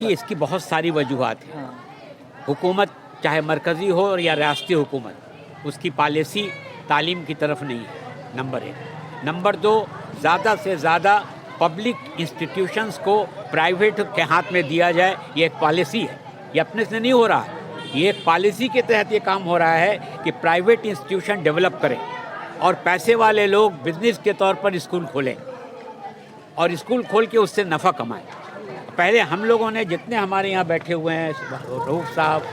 कि इसकी बहुत सारी वजूहात हैं। हाँ। हुकूमत चाहे मरकज़ी हो या रियासती हुकूमत, उसकी पॉलिसी तालीम की तरफ नहीं है, नंबर 1। नंबर 2, ज़्यादा से ज़्यादा पब्लिक इंस्टीट्यूशंस को प्राइवेट के हाथ में दिया जाए, ये एक पॉलिसी है। ये अपने से नहीं हो रहा है, ये एक पॉलिसी के तहत ये काम हो रहा है कि प्राइवेट इंस्टीट्यूशन डेवलप करें और पैसे वाले लोग बिजनेस के तौर पर स्कूल खोलें और स्कूल खोल के उससे नफ़ा कमाएं। पहले हम लोगों ने, जितने हमारे यहाँ बैठे हुए हैं, रऊफ़ साहब,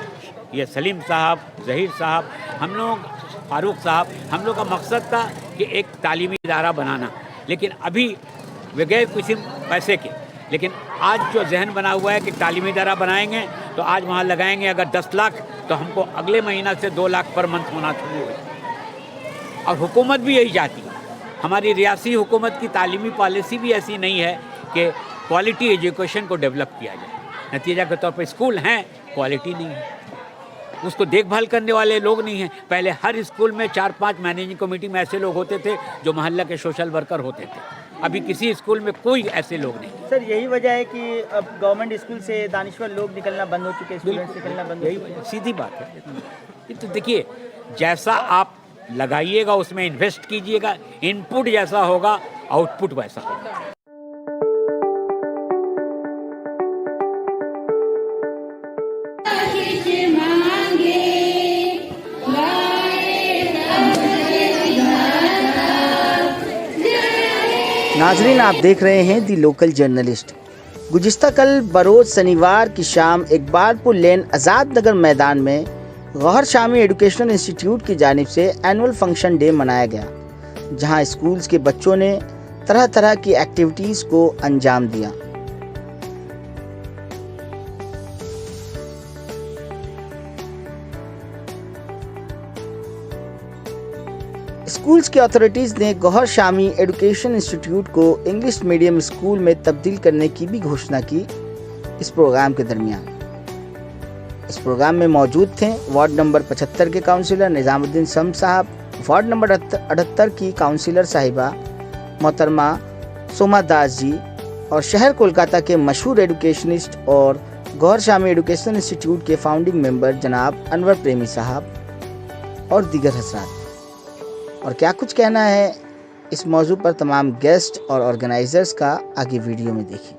ये सलीम साहब, ज़हीर साहब, हम लोग, फ़ारूक साहब, हम लोग का मकसद था कि एक तालीमी इदारा बनाना, लेकिन अभी बगैर किसी पैसे के। लेकिन आज जो जहन बना हुआ है कि तालीमी इदारा बनाएंगे तो आज वहाँ लगाएंगे अगर 10 लाख, तो हमको अगले महीना से 2 लाख पर मंथ होना शुरू हो। और हुकूमत भी यही चाहती है। हमारी रियासी हुकूमत की तालीमी पॉलिसी भी ऐसी नहीं है कि क्वालिटी एजुकेशन को डेवलप किया जाए। नतीजा के तौर पर स्कूल हैं, क्वालिटी नहीं है, उसको देखभाल करने वाले लोग नहीं हैं। पहले हर स्कूल में 4-5 मैनेजिंग कमेटी में ऐसे लोग होते थे जो मोहल्ला के सोशल वर्कर होते थे। अभी किसी स्कूल में कोई ऐसे लोग नहीं। सर, यही वजह है कि अब गवर्नमेंट स्कूल से दानिश्वर लोग निकलना बंद हो चुके हैं, स्टूडेंट्स निकलना बंद हो यही चुके हैं। सीधी बात है। ये तो देखिए, जैसा आप लगाइएगा उसमें इन्वेस्ट कीजिएगा, इनपुट जैसा होगा आउटपुट वैसा होगा। नाजरीन, आप देख रहे हैं दी लोकल जर्नलिस्ट। गुज़िश्ता कल बरोज़ शनिवार की शाम इकबालपुर लेन आज़ाद नगर मैदान में गौहर शामी एजुकेशनल इंस्टीट्यूट की जानिब से एनुअल फंक्शन डे मनाया गया, जहां स्कूल्स के बच्चों ने तरह तरह की एक्टिविटीज़ को अंजाम दिया। स्कूल्स की अथॉरिटीज़ ने गौहर शामी एजुकेशन इंस्टीट्यूट को इंग्लिश मीडियम स्कूल में तब्दील करने की भी घोषणा की। इस प्रोग्राम के दरमियान इस प्रोग्राम में मौजूद थे वार्ड नंबर 75 के काउंसिलर निज़ामुद्दीन सम साहब, वार्ड नंबर 78 की काउंसिलर साहिबा मोहतरमा सोमा दास जी और शहर कोलकाता के मशहूर एजुकेशनिस्ट और गौहर शामी एजुकेशन इंस्टीट्यूट के फाउंडिंग मेंबर जनाब अनवर प्रेमी साहब और दीगर हजरात। और क्या कुछ कहना है इस मौजू पर तमाम गेस्ट और ऑर्गेनाइजर्स का आगे वीडियो में देखिए।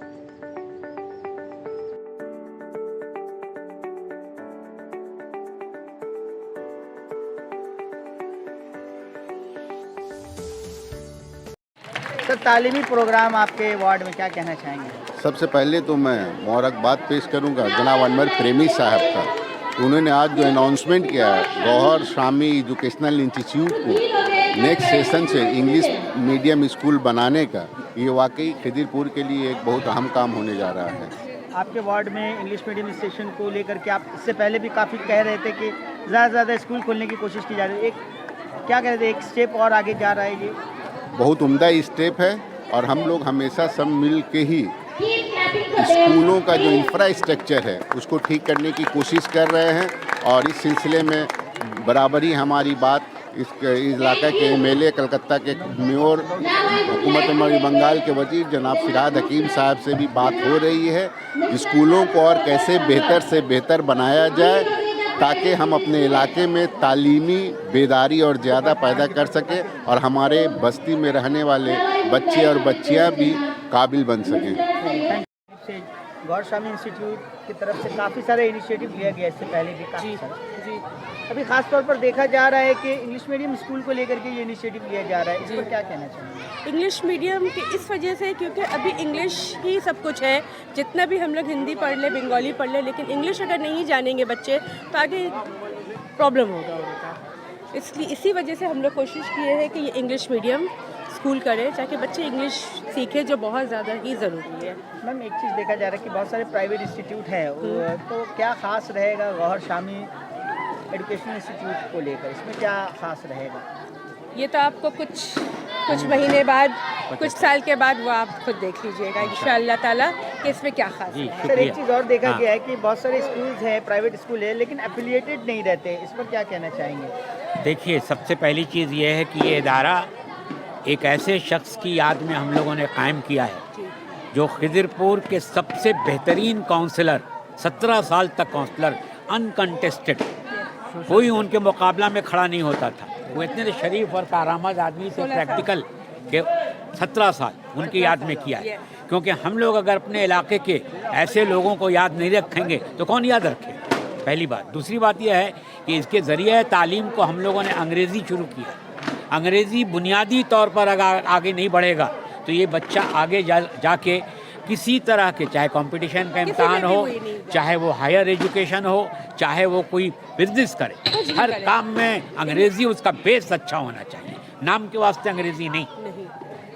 सर, तालीमी प्रोग्राम आपके वार्ड में, क्या कहना चाहेंगे? सबसे पहले तो मैं मुबारकबाद पेश करूंगा जनाब अनवर प्रेमी साहब का। उन्होंने आज जो अनाउंसमेंट किया है गौहर शामी एजुकेशनल इंस्टीट्यूट को नेक्स्ट सेशन से इंग्लिश मीडियम स्कूल बनाने का, ये वाकई खिदिरपुर के लिए एक बहुत अहम काम होने जा रहा है। आपके वार्ड में इंग्लिश मीडियम स्टेशन को लेकर के आप इससे पहले भी काफ़ी कह रहे थे कि ज़्यादा से ज़्यादा स्कूल खोलने की कोशिश की जा रही है। क्या कह रहे थे, एक स्टेप और आगे जा रहा है ये? बहुत उम्दा स्टेप है और हम लोग हमेशा सब मिल के ही स्कूलों का जो इंफ्रास्ट्रक्चर है उसको ठीक करने की कोशिश कर रहे हैं। और इस सिलसिले में बराबर ही हमारी बात इस इलाका के एमएलए, कलकत्ता के मेयर, हुकूमत बंगाल के वजीर जनाब फिरहाद हकीम साहब से भी बात हो रही है। स्कूलों को और कैसे बेहतर से बेहतर बनाया जाए ताकि हम अपने इलाके में तालीमी बेदारी और ज़्यादा पैदा कर सकें और हमारे बस्ती में रहने वाले बच्चे और बच्चियां भी काबिल बन सकें। गौहर शामी इंस्टीट्यूट की तरफ से काफ़ी सारे इनिशिएटिव लिया गया, इससे पहले भी काफ़ी जी। अभी खास तौर पर देखा जा रहा है कि इंग्लिश मीडियम स्कूल को लेकर के ये इनिशिएटिव लिया जा रहा है, इस पर क्या कहना चाहिए? इंग्लिश मीडियम की इस वजह से क्योंकि अभी इंग्लिश ही सब कुछ है। जितना भी हम लोग हिंदी पढ़ ले, बंगाली पढ़ ले, लेकिन इंग्लिश अगर नहीं जानेंगे बच्चे तो आगे प्रॉब्लम होगा उनका। इसलिए इसी वजह से हम लोग कोशिश किए हैं कि ये इंग्लिश मीडियम स्कूल करें ताकि बच्चे इंग्लिश सीखें, जो बहुत ज़्यादा ही ज़रूरी है। मैम, एक चीज़ देखा जा रहा है कि बहुत सारे प्राइवेट इंस्टीट्यूट हैं, तो क्या ख़ास रहेगा गौहर शामी एजुकेशन इंस्टीट्यूट को लेकर, इसमें क्या ख़ास रहेगा? ये तो आपको कुछ महीने बाद, कुछ साल के बाद वो आप खुद देख लीजिएगा इंशाअल्लाह ताला कि इसमें क्या खास है। सर, एक चीज़ और देखा गया है कि बहुत सारे स्कूल्स हैं, प्राइवेट स्कूल है, लेकिन एफिलिएटेड नहीं रहते, इस पर क्या कहना चाहेंगे? देखिए, सबसे पहली चीज़ ये है कि ये इदारा एक ऐसे शख्स की याद में हम लोगों ने कायम किया है जो खिदिरपुर के सबसे बेहतरीन काउंसलर, 17 साल तक काउंसलर, अनकंटेस्टेड, कोई उनके मुकाबला में खड़ा नहीं होता था। वो इतने शरीफ और कारआमद आदमी थे, प्रैक्टिकल के 17 साल उनकी याद में किया है। क्योंकि हम लोग अगर अपने इलाके के ऐसे लोगों को याद नहीं रखेंगे तो कौन याद रखे, पहली बात। दूसरी बात यह है कि इसके ज़रिए तालीम को हम लोगों ने अंग्रेज़ी शुरू किया। अंग्रेज़ी बुनियादी तौर पर अगर आगे नहीं बढ़ेगा तो ये बच्चा आगे जाके किसी तरह के, चाहे कंपटीशन का इम्तहान हो, चाहे वो हायर एजुकेशन हो, चाहे वो कोई बिजनेस करे, हर काम में अंग्रेज़ी उसका बेस अच्छा होना चाहिए, नाम के वास्ते अंग्रेज़ी नहीं।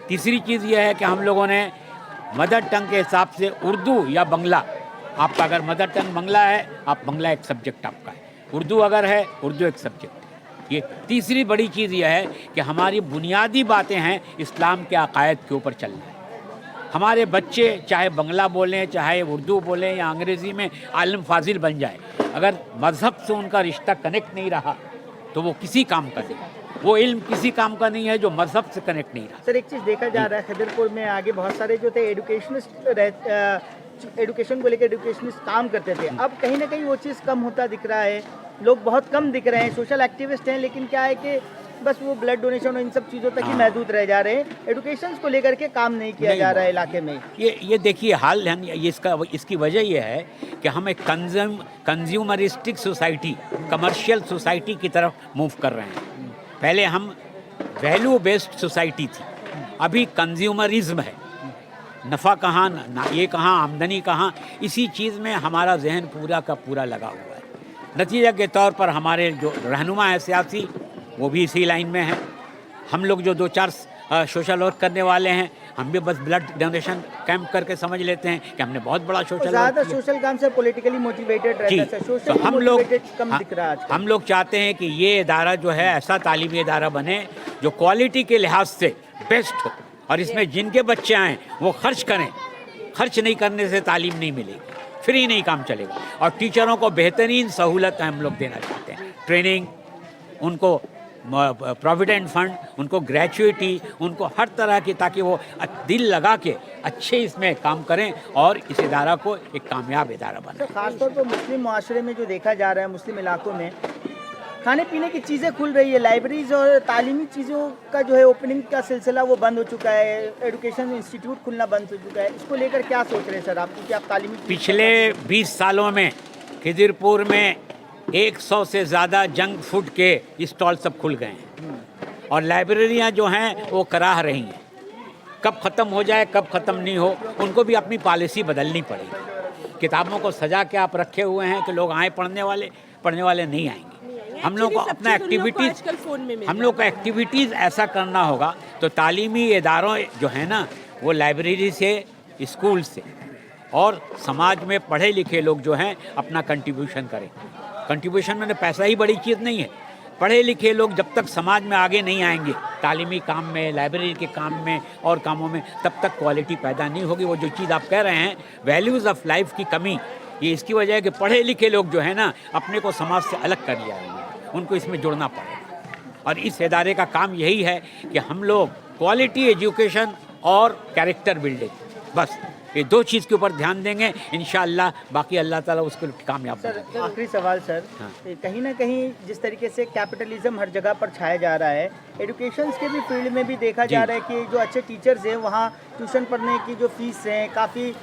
तीसरी चीज़ यह है कि हम लोगों ने मदर टंग के हिसाब से उर्दू या बंगला, आपका अगर मदर टंग बंगला है, आप बंगला एक सब्जेक्ट आपका है, उर्दू अगर है, उर्दू एक सब्जेक्ट है। ये तीसरी बड़ी चीज़ यह है कि हमारी बुनियादी बातें हैं इस्लाम के अकायद के ऊपर चलना है। हमारे बच्चे चाहे बंगला बोलें, चाहे उर्दू बोलें या अंग्रेज़ी में आलिम फाजिल बन जाए, अगर मज़हब से उनका रिश्ता कनेक्ट नहीं रहा तो वो किसी काम का नहीं, वो इल्म किसी काम का नहीं है जो मज़हब से कनेक्ट नहीं रहा। सर एक चीज़ देखा जा रहा है, खिदिरपुर में आगे बहुत सारे जो थे एजुकेशन को लेकर एजुकेशनिस्ट काम करते थे, अब कहीं ना कहीं वो चीज़ कम होता दिख रहा है, लोग बहुत कम दिख रहे हैं, सोशल एक्टिविस्ट हैं, लेकिन क्या है कि बस वो ब्लड डोनेशन और इन सब चीज़ों तक ही महदूद रह जा रहे हैं, एजुकेशन को लेकर के काम नहीं किया जा रहा है इलाके में। ये देखिए हाल है, ये इसकी वजह ये है कि हम एक कंज्यूमरिस्टिक सोसाइटी, कमर्शियल सोसाइटी की तरफ मूव कर रहे हैं। पहले हम वैल्यू बेस्ड सोसाइटी थी, अभी कंज्यूमरिज्म है, नफ़ा कहाँ, ये कहाँ, आमदनी कहाँ, इसी चीज़ में हमारा जहन पूरा का पूरा लगा हुआ है। नतीजे के तौर पर हमारे जो रहनुमा है सियासी, वो भी इसी लाइन में है। हम लोग जो 2-4 सोशल वर्क करने वाले हैं, हम भी बस ब्लड डोनेशन कैंप करके समझ लेते हैं कि हमने बहुत बड़ा सोशल ज़्यादा सोशल काम से पॉलिटिकली मोटिवेटेड रहता है, सोशल तो हम लोग कम दिख रहा है। हम लोग चाहते हैं कि ये इदारा जो है ऐसा तालीमी इदारा बने जो क्वालिटी के लिहाज से बेस्ट हो, और इसमें जिनके बच्चे आएँ वो खर्च करें। खर्च नहीं करने से तालीम नहीं मिलेगी, फ्री नहीं काम चलेगा। और टीचरों को बेहतरीन सहूलत हम लोग देना चाहते हैं, ट्रेनिंग, उनको प्रोविडेंट फंड, उनको ग्रेचुइटी, उनको हर तरह की, ताकि वो दिल लगा के अच्छे इसमें काम करें और इस इदारा को एक कामयाब इदारा बनाएं। तो ख़ासतौर पर मुस्लिम माशरे में जो देखा जा रहा है, मुस्लिम इलाकों में खाने पीने की चीज़ें खुल रही है, लाइब्रेरीज और तालीमी चीज़ों का जो है ओपनिंग का सिलसिला वो बंद हो चुका है, एजुकेशन इंस्टीट्यूट खुलना बंद हो चुका है, इसको लेकर क्या सोच रहे हैं सर आप, क्योंकि आप तालीमी पिछले 20 सालों में खिदिरपुर में 100 से ज़्यादा जंक फूड के स्टॉल सब खुल गए हैं, और लाइब्रेरियां जो हैं वो कराह रही हैं। कब ख़त्म हो जाए, कब ख़त्म नहीं हो, उनको भी अपनी पॉलिसी बदलनी पड़ेगी। किताबों को सजा के आप रखे हुए हैं कि लोग आए पढ़ने वाले नहीं आएंगे। हम लोग को अपना एक्टिविटीज़ ऐसा करना होगा। तो तालीमी इदारों जो है ना, वो लाइब्रेरी से, स्कूल से और समाज में पढ़े लिखे लोग जो हैं अपना कंट्रीब्यूशन करें। कंट्रीब्यूशन में पैसा ही बड़ी चीज़ नहीं है। पढ़े लिखे लोग जब तक समाज में आगे नहीं आएंगे तालीमी काम में, लाइब्रेरी के काम में और कामों में, तब तक क्वालिटी पैदा नहीं होगी। वो जो चीज़ आप कह रहे हैं वैल्यूज़ ऑफ लाइफ की कमी, ये इसकी वजह है कि पढ़े लिखे लोग जो है ना अपने को समाज से अलग कर लिया है, उनको इसमें जुड़ना पड़ेगा। और इस इदारे का काम यही है कि हम लोग क्वालिटी एजुकेशन और कैरेक्टर बिल्डिंग, बस ये 2 चीज़ के ऊपर ध्यान देंगे, इंशाअल्लाह बाकी अल्लाह ताला उसको कामयाब बनाएगा। सर आखिरी सवाल सर, कहीं ना कहीं जिस तरीके से कैपिटलिज्म हर जगह पर छाया जा रहा है, एजुकेशन के भी फील्ड में भी देखा जा रहा है कि जो अच्छे टीचर्स हैं वहाँ ट्यूशन पढ़ने की जो फीस है काफ़ी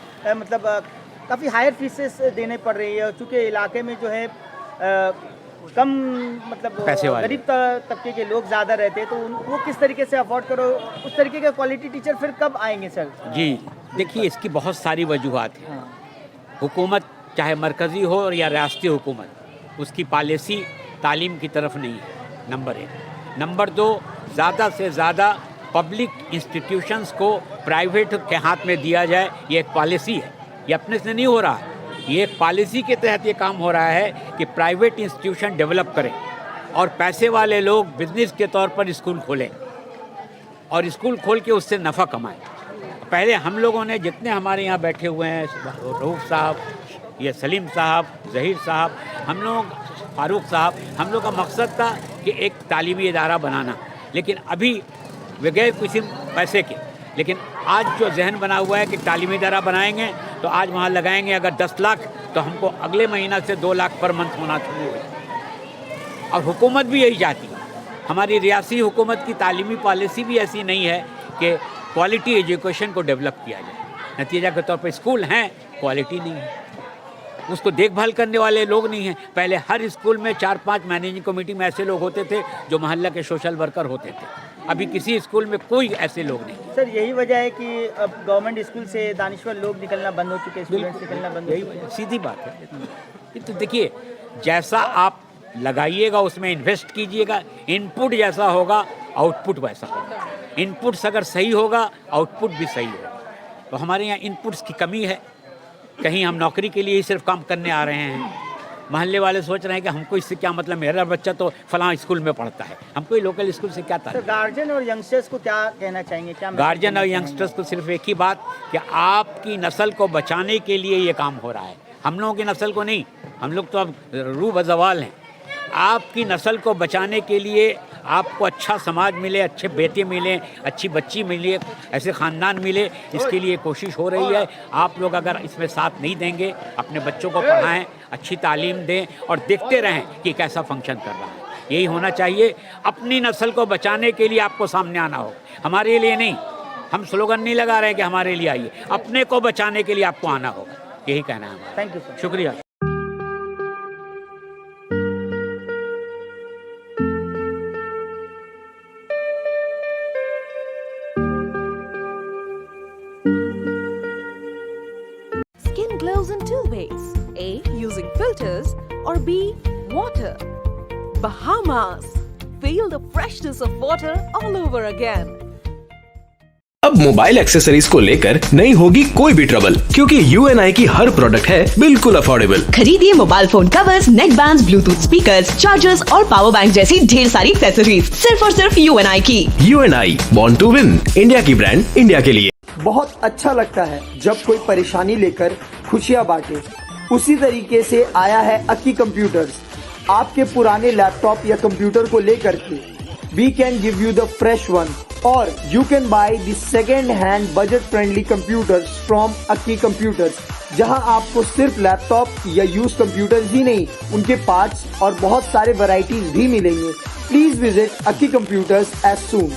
काफ़ी हायर फीसेस देने पड़ रही है, चूँकि इलाके में जो है कम पैसे वाले गरीब तबके के लोग ज़्यादा रहते हैं, तो वो किस तरीके से अफोर्ड करो, उस तरीके के क्वालिटी टीचर फिर कब आएंगे सर? जी देखिए, इसकी बहुत सारी वजूहात हैं। हुकूमत चाहे मरकज़ी हो या रियासती हुकूमत, उसकी पॉलिसी तालीम की तरफ नहीं है, नंबर 1। नंबर 2, ज़्यादा से ज़्यादा पब्लिक इंस्टीट्यूशंस को प्राइवेट के हाथ में दिया जाए, ये एक पॉलिसी है, ये अपने से नहीं हो रहा है, ये एक पॉलिसी के तहत ये काम हो रहा है कि प्राइवेट इंस्टीट्यूशन डेवलप करें और पैसे वाले लोग बिजनेस के तौर पर स्कूल खोलें और स्कूल खोल के उससे नफ़ा कमाएं। पहले हम लोगों ने, जितने हमारे यहाँ बैठे हुए हैं, रऊफ़ साहब, ये सलीम साहब, ज़हीर साहब, हम लोग, फारूक साहब, हम लोग का मकसद था कि एक तालीमी इदारा बनाना, लेकिन अभी बगैर किसी पैसे के लेकिन आज जो जहन बना हुआ है कि तालीमी इदारा बनाएंगे तो आज वहाँ लगाएंगे अगर 10 लाख तो हमको अगले महीना से 2 लाख पर मंथ होना शुरू है। और हुकूमत भी यही चाहती है। हमारी रियासी हुकूमत की तालीमी पॉलिसी भी ऐसी नहीं है कि क्वालिटी एजुकेशन को डेवलप किया जाए। नतीजा के तौर पर स्कूल हैं, क्वालिटी नहीं है, उसको देखभाल करने वाले लोग नहीं हैं। पहले हर स्कूल में 4-5 मैनेजिंग कमेटी में ऐसे लोग होते थे जो मोहल्ला के सोशल वर्कर होते थे। अभी किसी स्कूल में कोई ऐसे लोग नहीं। सर यही वजह है कि अब गवर्नमेंट स्कूल से दानिश्वर लोग निकलना बंद हो चुके हैं, स्टूडेंट्स निकलना बंद हो चुके हैं। सीधी बात है। ये तो देखिए, जैसा आप लगाइएगा उसमें इन्वेस्ट कीजिएगा, इनपुट जैसा होगा आउटपुट वैसा होगा। इनपुट्स अगर सही होगा आउटपुट भी सही होगा। तो हमारे यहाँ इनपुट्स की कमी है। कहीं हम नौकरी के लिए ही सिर्फ काम करने आ रहे हैं, महल्ले वाले सोच रहे हैं कि हमको इससे क्या मतलब, मेरा बच्चा तो फलां स्कूल में पढ़ता है, हमको ही लोकल स्कूल से क्या ताल्लुक। सर गार्जियन और यंगस्टर्स को क्या कहना चाहेंगे, क्या गार्जियन और यंगस्टर्स को सिर्फ एक ही बात कि आपकी नस्ल को बचाने के लिए ये काम हो रहा है, हम लोगों की नस्ल को नहीं। हम लोग तो अब रूह बज़वाल हैं। आपकी नस्ल को बचाने के लिए आपको अच्छा समाज मिले, अच्छे बेटे मिले, अच्छी बच्ची मिले, ऐसे ख़ानदान मिले, इसके लिए कोशिश हो रही है। आप लोग अगर इसमें साथ नहीं देंगे, अपने बच्चों को पढ़ाएं, अच्छी तालीम दें और देखते रहें कि कैसा फंक्शन कर रहा है। यही होना चाहिए। अपनी नस्ल को बचाने के लिए आपको सामने आना हो, हमारे लिए नहीं। हम स्लोगन नहीं लगा रहे हैं कि हमारे लिए आइए, अपने को बचाने के लिए आपको आना होगा। यही कहना है हमारा। Thank you sir. शुक्रिया। Skin glows in two ways. A. Using filters or B. Water. Bahamas. Feel the freshness of water all over again. अब मोबाइल एक्सेसरीज को लेकर नहीं होगी कोई भी ट्रबल, क्योंकि UNI की हर प्रोडक्ट है बिल्कुल अफोर्डेबल। खरीदिए मोबाइल फोन कवर्स, नेक बैंड्स, ब्लूटूथ स्पीकर्स, चार्जर्स और पावर बैंक जैसी ढेर सारी एक्सेसरीज सिर्फ और सिर्फ UNI की। UNI, born to win, India की ब्रांड, इंडिया के लिए। बहुत अच्छा लगता है जब कोई परेशानी लेकर खुशियां बांटे। उसी तरीके से आया है अक्की कंप्यूटर्स। आपके पुराने लैपटॉप या कंप्यूटर को लेकर के we can give you the fresh one, और you can buy the second hand budget friendly computers from Akki computers, जहां आपको सिर्फ लैपटॉप या यूज कंप्यूटर्स ही नहीं, उनके पार्ट्स और बहुत सारे वैरायटीज भी मिलेंगे। Please visit Akki computers as soon.